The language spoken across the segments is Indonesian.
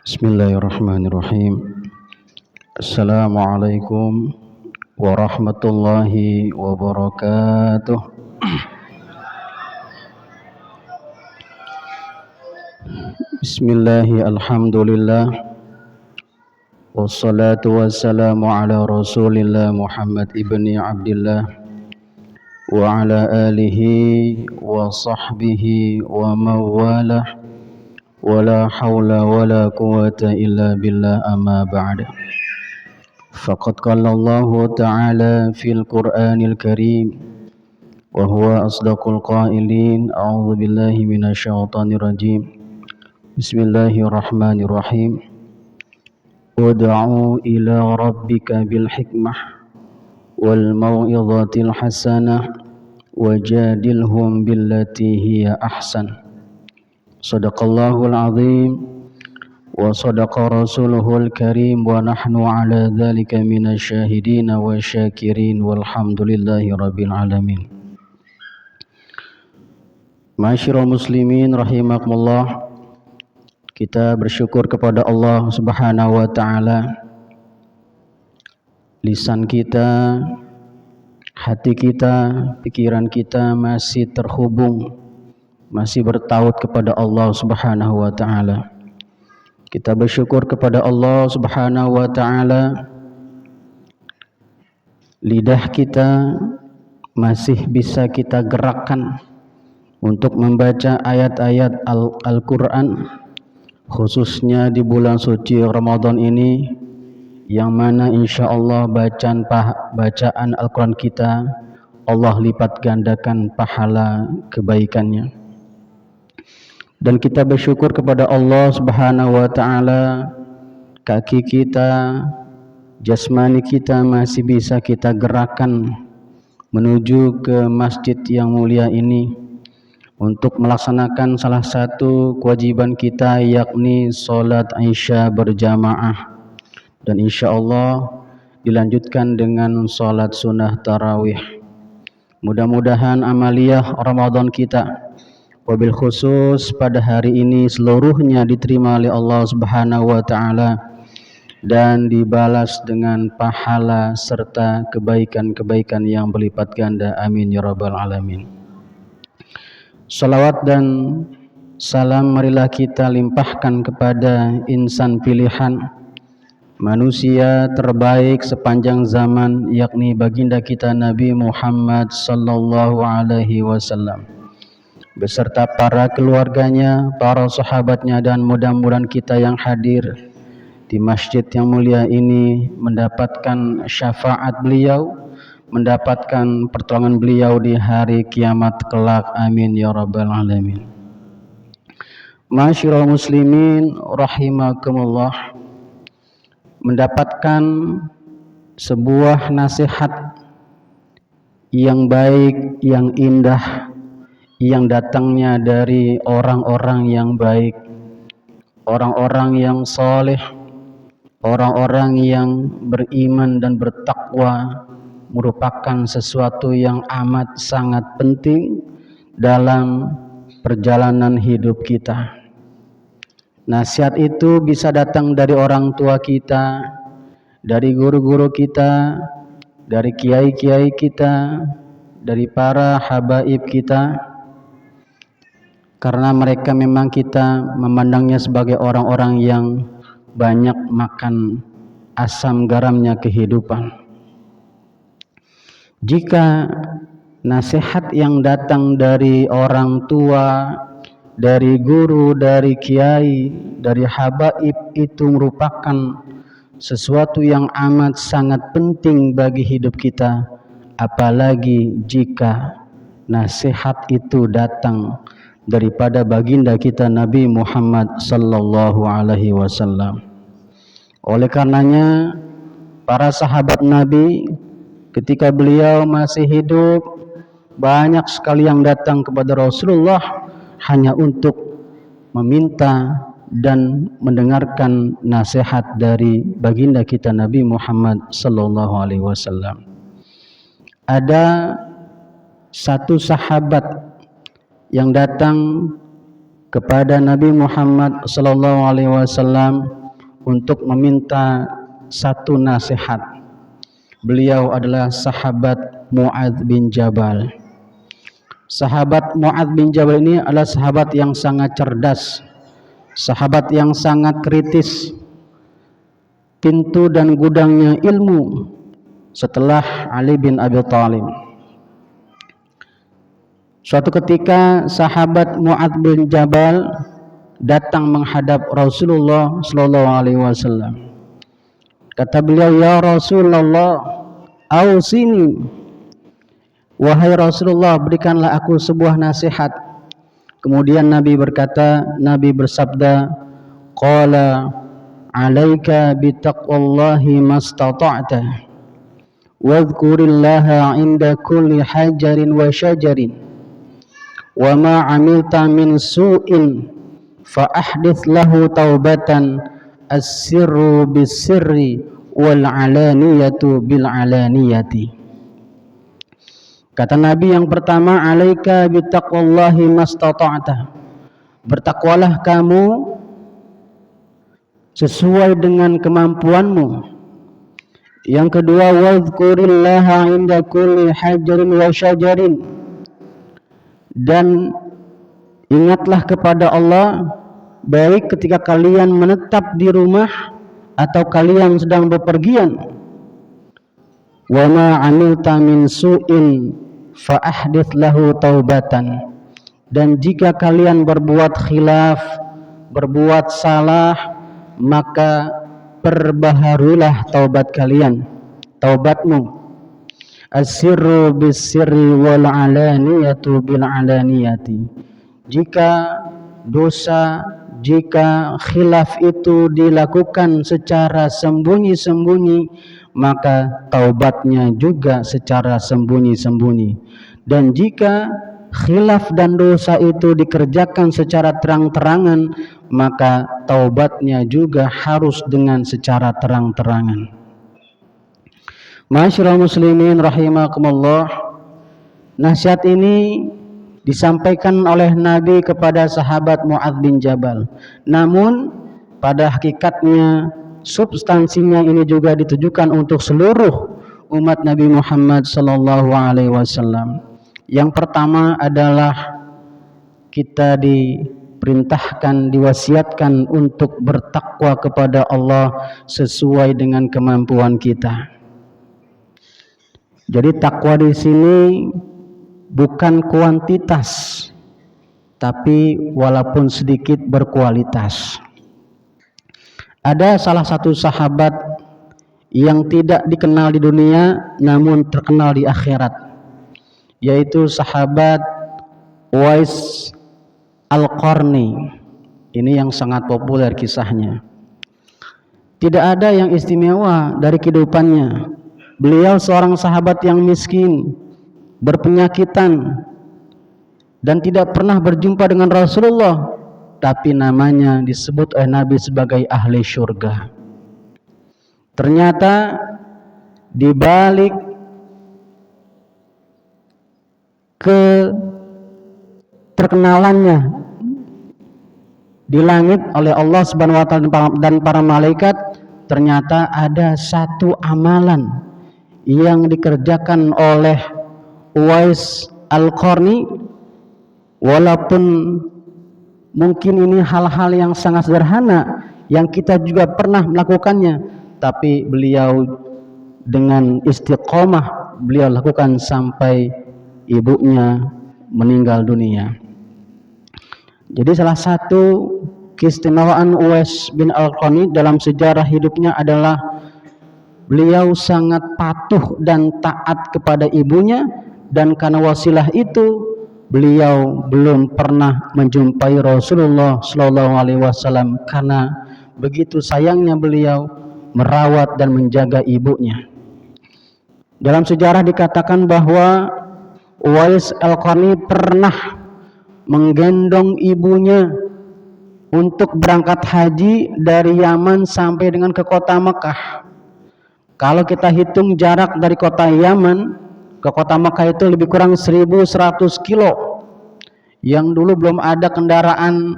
Bismillahirrahmanirrahim. Assalamualaikum warahmatullahi wabarakatuh. Bismillahi alhamdulillah. Wassalatu wassalamu ala rasulillah Muhammad ibni Abdillah wa ala alihi wa sahbihi wa mawalah. Wala hawla wala quwwata illa billah amma ba'd. Faqad qala Allah ta'ala fil Qur'anil Karim wa huwa asdaqul qailin. A'udzu billahi minasy syaithanir rajim. Bismillahirrahmanirrahim. Ud'u ila rabbika bil hikmah wal mau'izatil hasanah wajadilhum billati hiya ahsan. Sadaqallahul azim wa sadaqa rasuluhul karim wa nahnu ala dzalika minasyahidin wa syakirin walhamdulillahi rabbil alamin. Ma'asyiral muslimin rahimakumullah, kita bersyukur kepada Allah Subhanahu wa taala. Lisan kita, hati kita, pikiran kita masih terhubung, masih bertaut kepada Allah Subhanahu wa taala. Kita bersyukur kepada Allah Subhanahu wa taala. Lidah kita masih bisa kita gerakkan untuk membaca ayat-ayat Al-Qur'an, khususnya di bulan suci Ramadan ini, yang mana insyaallah bacaan Al-Qur'an kita Allah lipat gandakan pahala kebaikannya. Dan kita bersyukur kepada Allah Subhanahu wa taala, kaki kita, jasmani kita masih bisa kita gerakkan menuju ke masjid yang mulia ini untuk melaksanakan salah satu kewajiban kita, yakni salat Isya berjamaah, dan insyaallah dilanjutkan dengan salat sunnah tarawih. Mudah-mudahan amaliyah Ramadan kita, wabil khusus pada hari ini, seluruhnya diterima oleh Allah Subhanahu wa taala dan dibalas dengan pahala serta kebaikan-kebaikan yang berlipat ganda. Amin ya rabbal alamin. Salawat dan salam marilah kita limpahkan kepada insan pilihan, manusia terbaik sepanjang zaman, yakni baginda kita Nabi Muhammad sallallahu alaihi wasallam, beserta para keluarganya, para sahabatnya, dan mudah-mudahan kita yang hadir di masjid yang mulia ini mendapatkan syafaat beliau, mendapatkan pertolongan beliau di hari kiamat kelak. Amin ya rabbal alamin. Ma'asyiral muslimin rahimakumullah, mendapatkan sebuah nasihat yang baik, yang indah, yang datangnya dari orang-orang yang baik, orang-orang yang saleh, orang-orang yang beriman dan bertakwa, merupakan sesuatu yang amat sangat penting dalam perjalanan hidup kita. Nasihat itu bisa datang dari orang tua kita, dari guru-guru kita, dari kiai-kiai kita, dari para habaib kita, karena mereka memang kita memandangnya sebagai orang-orang yang banyak makan asam garamnya kehidupan. Jika nasihat yang datang dari orang tua, dari guru, dari kiai, dari habaib itu merupakan sesuatu yang amat sangat penting bagi hidup kita, apalagi jika nasihat itu datang daripada baginda kita Nabi Muhammad sallallahu alaihi wasallam. Oleh karenanya, para sahabat Nabi ketika beliau masih hidup, banyak sekali yang datang kepada Rasulullah hanya untuk meminta dan mendengarkan nasihat dari baginda kita Nabi Muhammad sallallahu alaihi wasallam. Ada satu sahabat yang datang kepada Nabi Muhammad sallallahu alaihi wasallam untuk meminta satu nasihat. Beliau adalah sahabat Mu'adz bin Jabal. Sahabat Mu'adz bin Jabal ini adalah sahabat yang sangat cerdas, sahabat yang sangat kritis, pintu dan gudangnya ilmu setelah Ali bin Abi Thalib. Suatu ketika sahabat Mu'adz bin Jabal datang menghadap Rasulullah sallallahu alaihi wasallam. Kata beliau, "Ya Rasulullah, ausini." Wahai Rasulullah, berikanlah aku sebuah nasihat. Kemudian Nabi bersabda, "Qala 'alaika bitaqwallahi mastata'ta wadhkurillaha 'inda kulli hajarin wa syajarin wa ma 'amilta min su'in fa ahdits lahu taubatan as-sirru bis-sirri wal 'alaniyatu bil 'alaniyati." Kata Nabi yang pertama, "Alaika bitaqwallahi mastata'ta." Bertakwalah kamu sesuai dengan kemampuanmu. Yang kedua, wadhkurillaha 'inda kulli hajarin wa syajarin. Dan ingatlah kepada Allah baik ketika kalian menetap di rumah atau kalian sedang bepergian. Wa ma 'amilta min su'in fa ahdits lahu taubatan. Dan jika kalian berbuat khilaf, berbuat salah, maka perbaharulah taubat kalian, taubatmu. As-sirru bis-sirri wal 'alaniyatu bil 'alaniyati. Jika dosa, jika khilaf itu dilakukan secara sembunyi-sembunyi, maka taubatnya juga secara sembunyi-sembunyi. Dan jika khilaf dan dosa itu dikerjakan secara terang-terangan, maka taubatnya juga harus dengan secara terang-terangan. Ma'asyiral muslimin rahimakumullah, nasihat ini disampaikan oleh Nabi kepada sahabat Mu'adz bin Jabal. Namun pada hakikatnya substansinya ini juga ditujukan untuk seluruh umat Nabi Muhammad sallallahu alaihi wasallam. Yang pertama adalah kita diperintahkan, diwasiatkan untuk bertakwa kepada Allah sesuai dengan kemampuan kita. Jadi takwa di sini bukan kuantitas, tapi walaupun sedikit berkualitas. Ada salah satu sahabat yang tidak dikenal di dunia namun terkenal di akhirat, yaitu sahabat Uwais Al-Qarni. Ini yang sangat populer kisahnya. Tidak ada yang istimewa dari kehidupannya. Beliau seorang sahabat yang miskin, berpenyakitan, dan tidak pernah berjumpa dengan Rasulullah, tapi namanya disebut oleh Nabi sebagai ahli syurga. Ternyata di balik keterkenalannya di langit oleh Allah Subhanahu wa taala dan para malaikat, ternyata ada satu amalan yang dikerjakan oleh Uwais Al-Qarni, walaupun mungkin ini hal-hal yang sangat sederhana yang kita juga pernah melakukannya, tapi beliau dengan istiqomah beliau lakukan sampai ibunya meninggal dunia. Jadi salah satu keistimewaan Uwais bin Al-Qarni dalam sejarah hidupnya adalah beliau sangat patuh dan taat kepada ibunya, dan karena wasilah itu beliau belum pernah menjumpai Rasulullah sallallahu alaihi wasallam karena begitu sayangnya beliau merawat dan menjaga ibunya. Dalam sejarah dikatakan bahwa Uwais Al-Qarni pernah menggendong ibunya untuk berangkat haji dari Yaman sampai dengan ke kota Mekah. Kalau kita hitung jarak dari kota Yaman ke kota Mekah itu lebih kurang 1100 kilo. Yang dulu belum ada kendaraan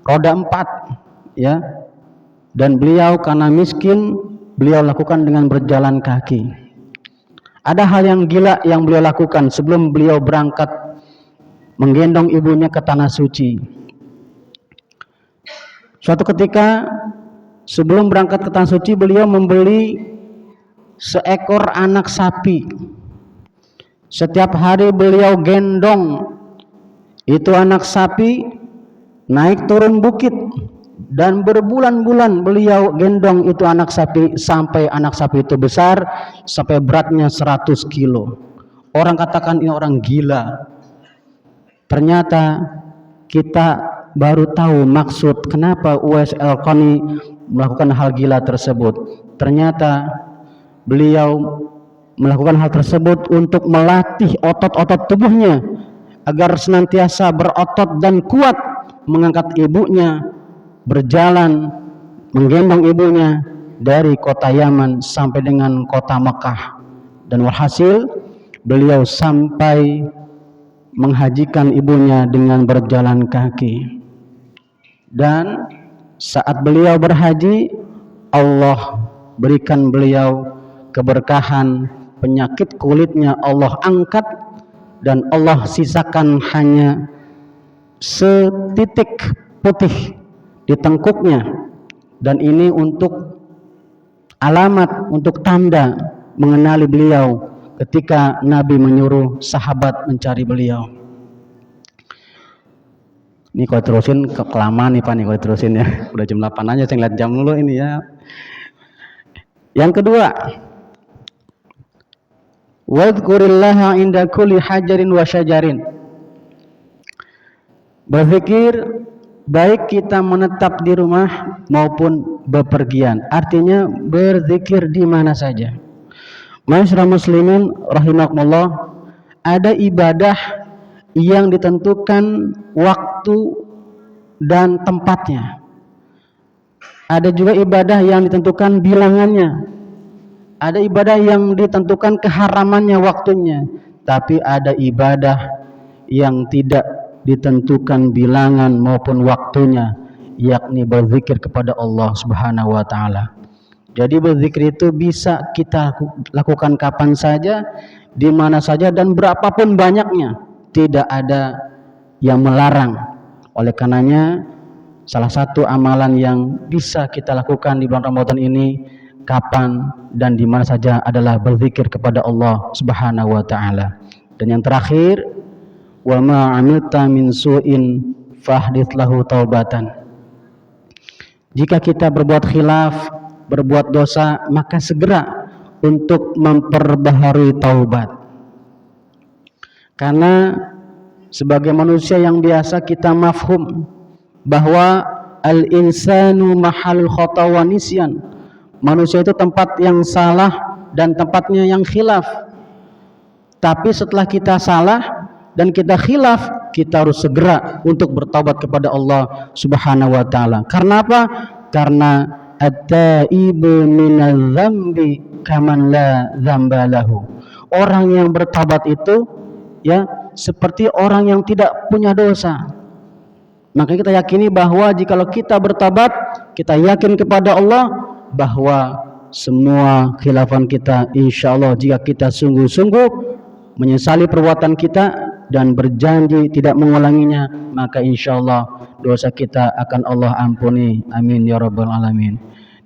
roda 4, ya. Dan beliau karena miskin, beliau lakukan dengan berjalan kaki. Ada hal yang gila yang beliau lakukan sebelum beliau berangkat menggendong ibunya ke tanah suci. Suatu ketika sebelum berangkat ke tanah suci, beliau membeli seekor anak sapi. Setiap hari beliau gendong itu anak sapi naik turun bukit, dan berbulan-bulan beliau gendong itu anak sapi sampai anak sapi itu besar, sampai beratnya 100 kilo. Orang katakan ini orang gila. Ternyata kita baru tahu maksud kenapa Uwais Al-Qarni melakukan hal gila tersebut. Ternyata beliau melakukan hal tersebut untuk melatih otot-otot tubuhnya agar senantiasa berotot dan kuat mengangkat ibunya, berjalan menggendong ibunya dari kota Yaman sampai dengan kota Mekah. Dan walhasil beliau sampai menghajikan ibunya dengan berjalan kaki. Dan saat beliau berhaji, Allah berikan beliau keberkahan, penyakit kulitnya Allah angkat, dan Allah sisakan hanya setitik putih di tengkuknya. Dan ini untuk alamat, untuk tanda mengenali beliau ketika Nabi menyuruh sahabat mencari beliau. Ini kalau terusin kelamaan nih Pak, nih kalau terusin ya. Udah jam 8 aja, saya ngeliat jam dulu ini ya. Yang kedua, wadhkurillaha inda kulli hajarin wa syajarin. Berzikir baik kita menetap di rumah maupun bepergian. Artinya berzikir di mana saja. Masyarakat muslimin rahimakumullah, ada ibadah yang ditentukan waktu dan tempatnya. Ada juga ibadah yang ditentukan bilangannya. Ada ibadah yang ditentukan keharamannya waktunya. Tapi ada ibadah yang tidak ditentukan bilangan maupun waktunya, yakni berzikir kepada Allah Subhanahu wa taala. Jadi berzikir itu bisa kita lakukan kapan saja, di mana saja, dan berapapun banyaknya. Tidak ada yang melarang. Oleh karenanya, salah satu amalan yang bisa kita lakukan di bulan Ramadan ini, kapan dan di mana saja, adalah berzikir kepada Allah Subhanahu wa taala. Dan yang terakhir, wa ma 'amilta min su'in fahdits lahu taubatan. Jika kita berbuat khilaf, berbuat dosa, maka segera untuk memperbaharui taubat. Karena sebagai manusia yang biasa kita mafhum bahwa al-insanu mahalul khata wa nisyan. Manusia itu tempat yang salah dan tempatnya yang khilaf. Tapi setelah kita salah dan kita khilaf, kita harus segera untuk bertaubat kepada Allah Subhanahu wa taala. Karena apa? Karena at-taibu minadz dzambi kaman la dzamba lahu. Orang yang bertaubat itu ya seperti orang yang tidak punya dosa. Maka kita yakini bahwa jikalau kita bertaubat, kita yakin kepada Allah bahwa semua khilafan kita, insya Allah jika kita sungguh-sungguh menyesali perbuatan kita dan berjanji tidak mengulanginya, maka insya Allah dosa kita akan Allah ampuni. Amin ya rabbal alamin.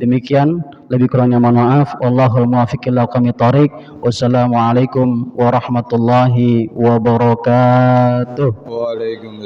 Demikian, lebih kurangnya mohon maaf. Wallahul muwaffiq ila aqwamit thoriq. Wassalamualaikum warahmatullahi wabarakatuh. Waalaikumsalam.